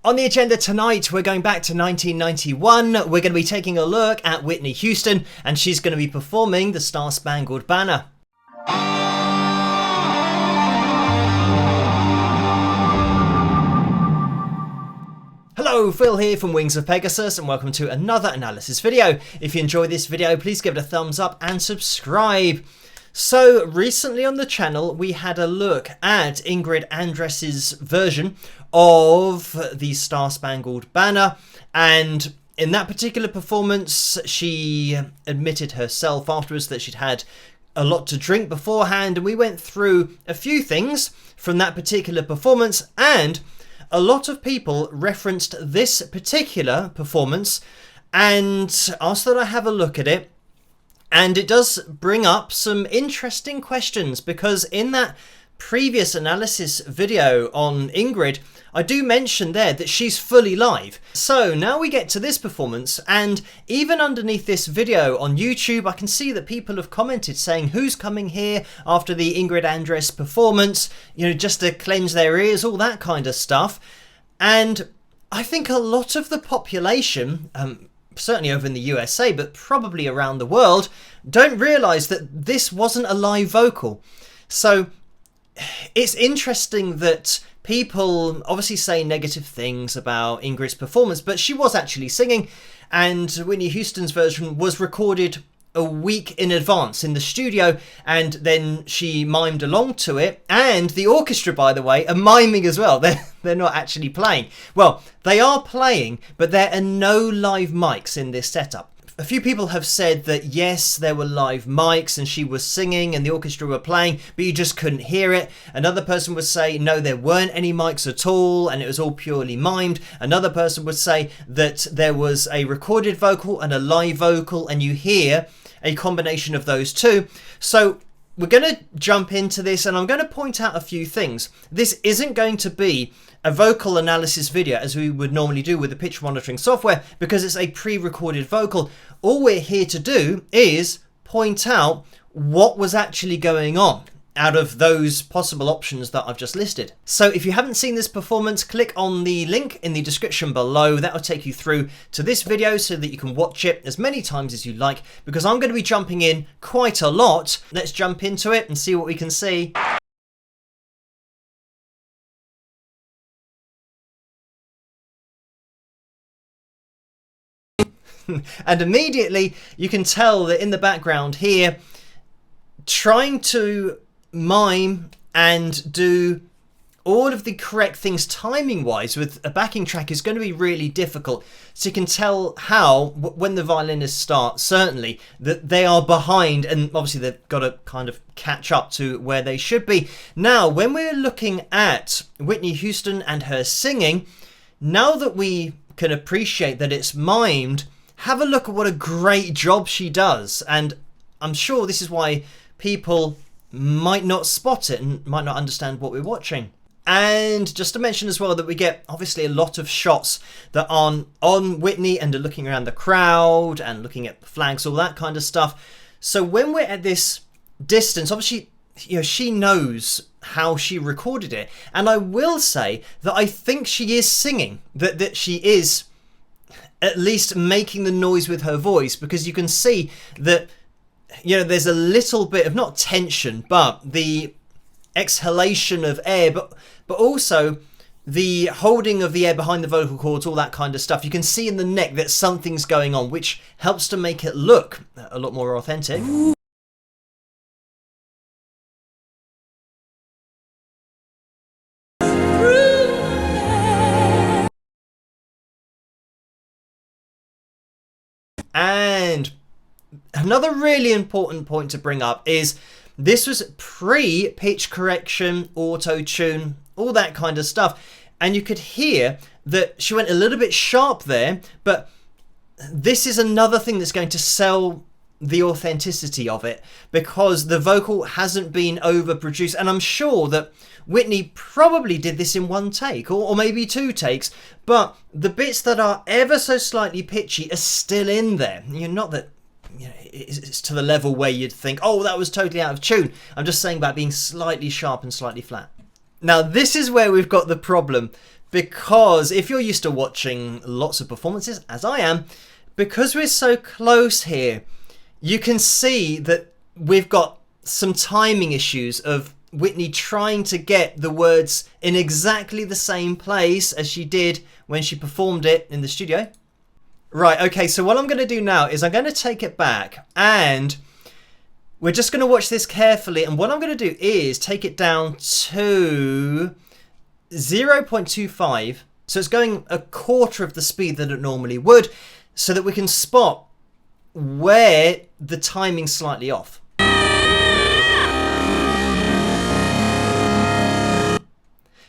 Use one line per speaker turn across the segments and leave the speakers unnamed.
On the agenda tonight, we're going back to 1991. We're going to be taking a look at Whitney Houston, and she's going to be performing the Star-Spangled Banner. Hello, Phil here from Wings of Pegasus, and welcome to another analysis video. If you enjoyed this video, please give it a thumbs up and subscribe. So recently on the channel we had a look at Ingrid Andress's version of the Star-Spangled Banner, and in that particular performance she admitted herself afterwards that she'd had a lot to drink beforehand, and we went through a few things from that particular performance, and a lot of people referenced this particular performance and asked that I have a look at it. And it does bring up some interesting questions, because in that previous analysis video on Ingrid, I do mention there that she's fully live. So now we get to this performance, and even underneath this video on YouTube, I can see that people have commented saying who's coming here after the Ingrid Andress performance, you know, just to cleanse their ears, all that kind of stuff. And I think a lot of the population, certainly over in the USA, but probably around the world, don't realise that this wasn't a live vocal. So it's interesting that people obviously say negative things about Ingrid's performance, but she was actually singing, and Whitney Houston's version was recorded a week in advance in the studio, and then she mimed along to it. And the orchestra, by the way, are miming as well. They're not actually playing. Well, they are playing, but there are no live mics in this setup. A few people have said that yes, there were live mics and she was singing and the orchestra were playing, but you just couldn't hear it. Another person would say no, there weren't any mics at all and it was all purely mimed. Another person would say that there was a recorded vocal and a live vocal, and you hear a combination of those two. So we're going to jump into this, and I'm going to point out a few things. This isn't going to be a vocal analysis video as we would normally do with the pitch monitoring software, because it's a pre-recorded vocal. All we're here to do is point out what was actually going on out of those possible options that I've just listed. So if you haven't seen this performance, click on the link in the description below. That will take you through to this video so that you can watch it as many times as you like, because I'm going to be jumping in quite a lot. Let's jump into it and see what we can see. And immediately you can tell that in the background here, trying to mime and do all of the correct things timing wise with a backing track is going to be really difficult. So you can tell how, when the violinists start, certainly, that they are behind, and obviously they've got to kind of catch up to where they should be. Now, when we're looking at Whitney Houston and her singing, now that we can appreciate that it's mimed, have a look at what a great job she does. And I'm sure this is why people might not spot it and might not understand what we're watching. And just to mention as well that we get obviously a lot of shots that are on Whitney and are looking around the crowd and looking at flags, all that kind of stuff. So when we're at this distance, obviously, you know, she knows how she recorded it. And I will say that I think she is singing, that she is at least making the noise with her voice, because you can see that, you know, there's a little bit of not tension, but the exhalation of air, but also the holding of the air behind the vocal cords, all that kind of stuff. You can see in the neck that something's going on, which helps to make it look a lot more authentic. And another really important point to bring up is this was pre-pitch correction, auto-tune, all that kind of stuff. And you could hear that she went a little bit sharp there, but this is another thing that's going to sell the authenticity of it, because the vocal hasn't been overproduced. And I'm sure that Whitney probably did this in one take or maybe two takes, but the bits that are ever so slightly pitchy are still in there. You know, not that, you know, it's to the level where you'd think, oh, that was totally out of tune. I'm just saying about being slightly sharp and slightly flat. Now, this is where we've got the problem, Because if you're used to watching lots of performances, as I am, because we're so close here, you can see that we've got some timing issues of Whitney trying to get the words in exactly the same place as she did when she performed it in the studio. Right, okay, so what I'm going to do now is I'm going to take it back and we're just going to watch this carefully. And what I'm going to do is take it down to 0.25. So it's going a quarter of the speed that it normally would, so that we can spot where the timing's slightly off.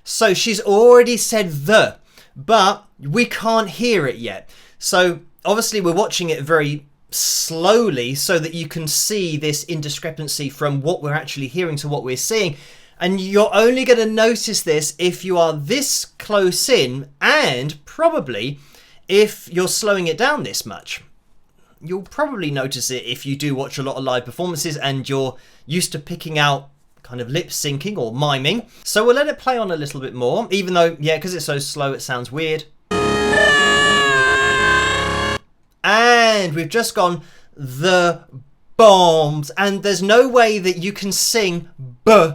So she's already said the, but we can't hear it yet. So obviously we're watching it very slowly so that you can see this indiscrepancy from what we're actually hearing to what we're seeing. And you're only going to notice this if you are this close in, and probably if you're slowing it down this much. You'll probably notice it if you do watch a lot of live performances and you're used to picking out kind of lip syncing or miming. So we'll let it play on a little bit more, even though, yeah, because it's so slow, it sounds weird. And we've just gone the bombs, and there's no way that you can sing B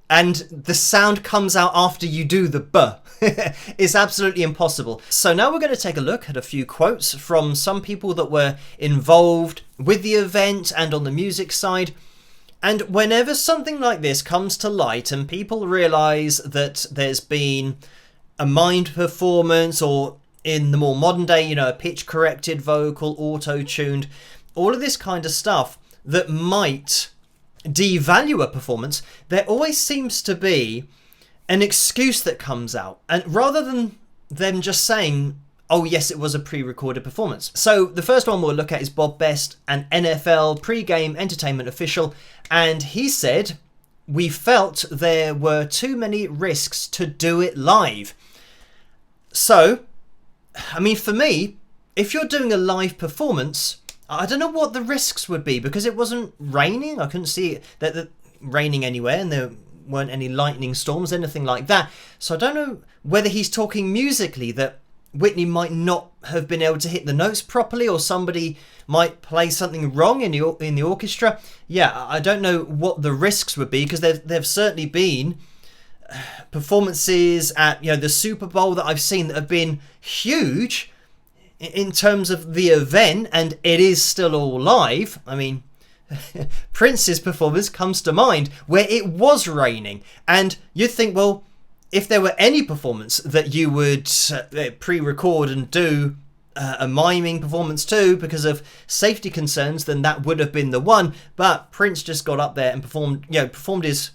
and the sound comes out after you do the B. It's absolutely impossible. So now we're going to take a look at a few quotes from some people that were involved with the event and on the music side. And whenever something like this comes to light and people realise that there's been a mimed performance, or in the more modern day, you know, a pitch corrected vocal, auto-tuned, all of this kind of stuff that might devalue a performance, there always seems to be an excuse that comes out, and rather than them just saying, oh yes, it was a pre-recorded performance. So the first one we'll look at is Bob Best, an NFL pre-game entertainment official, and he said, "We felt there were too many risks to do it live." So, I mean, for me, if you're doing a live performance, I don't know what the risks would be, because it wasn't raining. I couldn't see that raining anywhere, and there weren't any lightning storms, anything like that. So I don't know whether he's talking musically that Whitney might not have been able to hit the notes properly, or somebody might play something wrong in the orchestra. Yeah, I don't know what the risks would be, because there've certainly been performances at, you know, the Super Bowl that I've seen that have been huge in terms of the event, and it is still all live. I mean, Prince's performance comes to mind where it was raining, and you'd think, well, if there were any performance that you would pre-record and do a miming performance too because of safety concerns, then that would have been the one. But Prince just got up there and performed his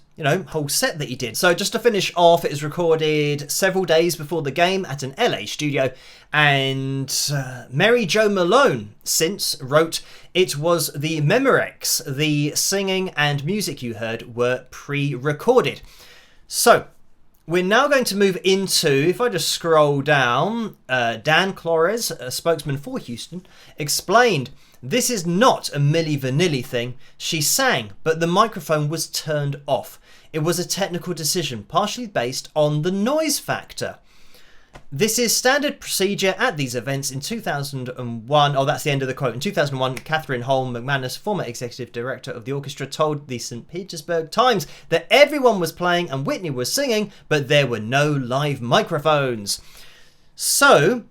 whole set that he did. So just to finish off, it was recorded several days before the game at an LA studio, and Mary Jo Malone since wrote, "It was the Memorex. The singing and music you heard were pre-recorded." So we're now going to move into, if I just scroll down, Dan Flores, a spokesman for Houston, explained, "This is not a Milli Vanilli thing. She sang, but the microphone was turned off. It was a technical decision, partially based on the noise factor. This is standard procedure at these events." In 2001, oh, that's the end of the quote. In 2001, Catherine Holm McManus, former executive director of the orchestra, told the St. Petersburg Times that everyone was playing and Whitney was singing, but there were no live microphones. So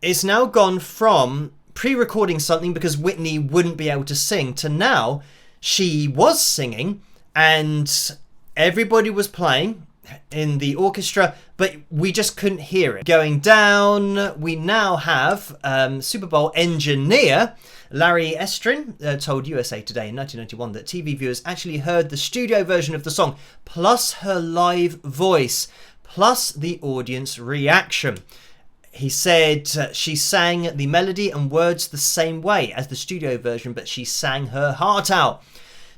it's now gone from pre-recording something because Whitney wouldn't be able to sing to now she was singing and everybody was playing in the orchestra, but we just couldn't hear it. Going down, we now have Super Bowl engineer Larry Estrin told USA Today in 1991 that TV viewers actually heard the studio version of the song, plus her live voice, plus the audience reaction. He said she sang the melody and words the same way as the studio version, but she sang her heart out.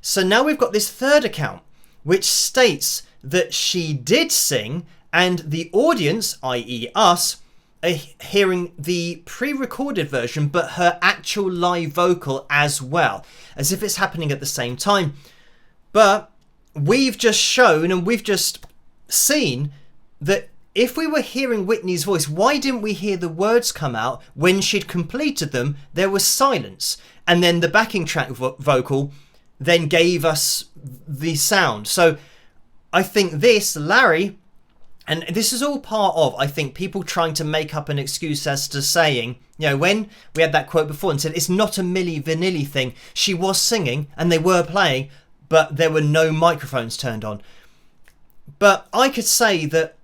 So now we've got this third account, which states that she did sing and the audience, i.e. us, are hearing the pre-recorded version but her actual live vocal as well, as if it's happening at the same time. But we've just shown and we've just seen that if we were hearing Whitney's voice, why didn't we hear the words come out when she'd completed them? There was silence. And then the backing track vocal then gave us the sound. So I think this, Larry, and this is all part of, I think, people trying to make up an excuse as to saying, you know, when we had that quote before and said it's not a Milli Vanilli thing, she was singing and they were playing, but there were no microphones turned on. But I could say that,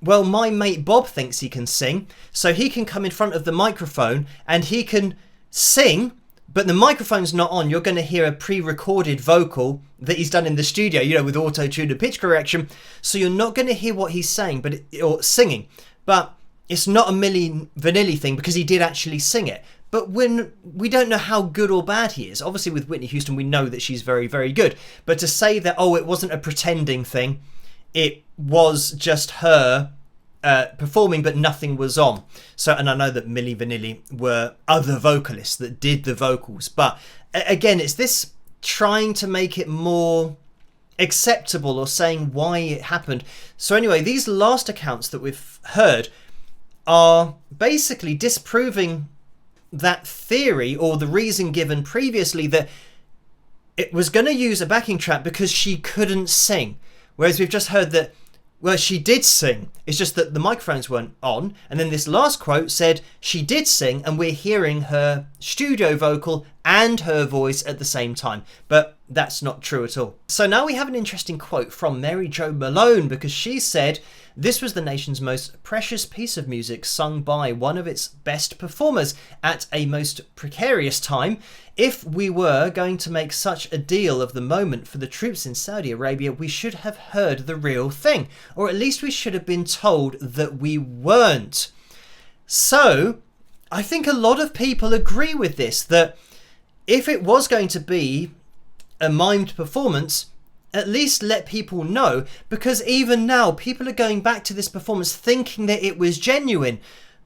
well, my mate Bob thinks he can sing, so he can come in front of the microphone and he can sing, but the microphone's not on. You're going to hear a pre-recorded vocal that he's done in the studio, you know, with auto-tune and pitch correction. So you're not going to hear what he's saying, or singing. But it's not a Milli Vanilli thing because he did actually sing it. But when we don't know how good or bad he is. Obviously with Whitney Houston, we know that she's very, very good. But to say that, oh, it wasn't a pretending thing, it was just her performing, but nothing was on. So, and I know that Milli Vanilli were other vocalists that did the vocals, but again, it's this trying to make it more acceptable or saying why it happened. So anyway, these last accounts that we've heard are basically disproving that theory or the reason given previously that it was going to use a backing track because she couldn't sing. Whereas we've just heard that, well, she did sing. It's just that the microphones weren't on. And then this last quote said she did sing and we're hearing her studio vocal and her voice at the same time. But that's not true at all. So now we have an interesting quote from Mary Jo Malone, because she said, "This was the nation's most precious piece of music sung by one of its best performers at a most precarious time. If we were going to make such a deal of the moment for the troops in Saudi Arabia, we should have heard the real thing, or at least we should have been told that we weren't." So I think a lot of people agree with this, that if it was going to be a mimed performance, at least let people know, because even now people are going back to this performance thinking that it was genuine,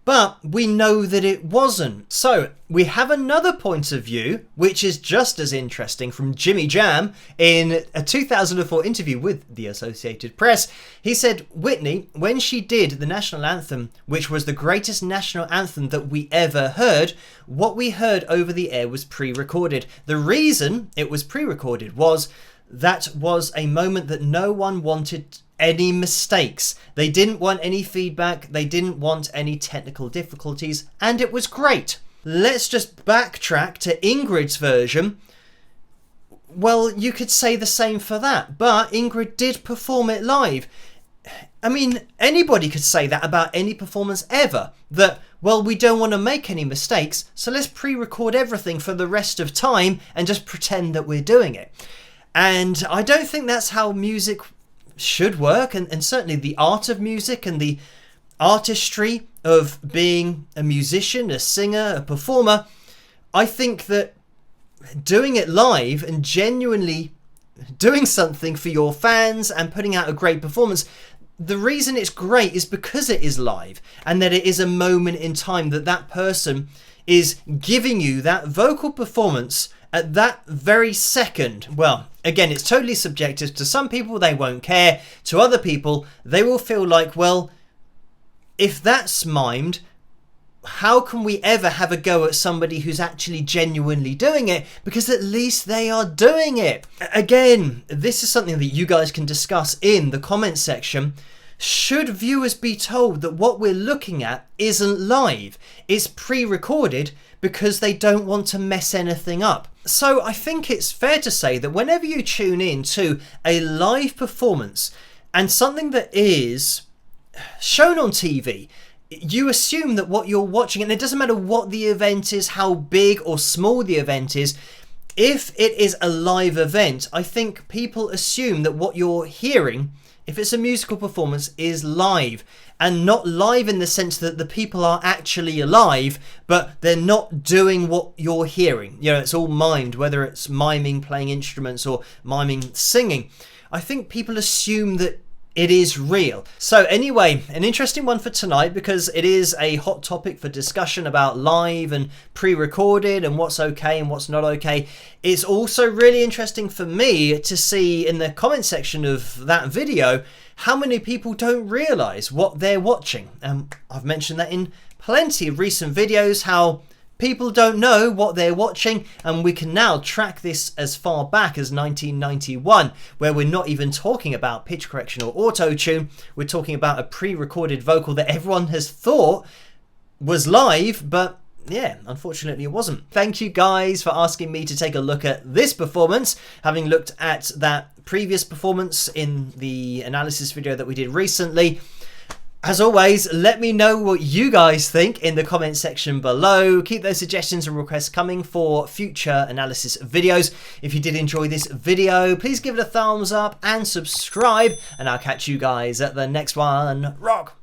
but we know that it wasn't. So we have another point of view, which is just as interesting, from Jimmy Jam in a 2004 interview with the Associated Press. He said, "Whitney, when she did the national anthem, which was the greatest national anthem that we ever heard, what we heard over the air was pre-recorded. The reason it was pre-recorded was that was a moment that no one wanted any mistakes. They didn't want any feedback. They didn't want any technical difficulties. And it was great." Let's just backtrack to Ingrid's version. Well, you could say the same for that, but Ingrid did perform it live. I mean, anybody could say that about any performance ever. That, well, we don't want to make any mistakes, so let's pre-record everything for the rest of time and just pretend that we're doing it. And I don't think that's how music should work, and certainly the art of music and the artistry of being a musician, a singer, a performer. I think that doing it live and genuinely doing something for your fans and putting out a great performance, the reason it's great is because it is live and that it is a moment in time that that person is giving you that vocal performance at that very second. Well, again, it's totally subjective. To some people, they won't care. To other people, they will feel like, well, if that's mimed, how can we ever have a go at somebody who's actually genuinely doing it? Because at least they are doing it. Again, this is something that you guys can discuss in the comment section. Should viewers be told that what we're looking at isn't live? It's pre-recorded because they don't want to mess anything up. So I think it's fair to say that whenever you tune in to a live performance and something that is shown on TV, you assume that what you're watching, and it doesn't matter what the event is, how big or small the event is, if it is a live event, I think people assume that what you're hearing, if it's a musical performance, is live, and not live in the sense that the people are actually alive, but they're not doing what you're hearing. You know, it's all mimed, whether it's miming playing instruments or miming singing. I think people assume that it is real. So anyway, an interesting one for tonight, because it is a hot topic for discussion about live and pre-recorded and what's okay and what's not okay. It's also really interesting for me to see in the comment section of that video how many people don't realise what they're watching. I've mentioned that in plenty of recent videos, how people don't know what they're watching, and we can now track this as far back as 1991, where we're not even talking about pitch correction or auto-tune. We're talking about a pre-recorded vocal that everyone has thought was live, but yeah, unfortunately it wasn't. Thank you guys for asking me to take a look at this performance, having looked at that previous performance in the analysis video that we did recently. As always, let me know what you guys think in the comment section below. Keep those suggestions and requests coming for future analysis videos. If you did enjoy this video, please give it a thumbs up and subscribe, and I'll catch you guys at the next one. Rock!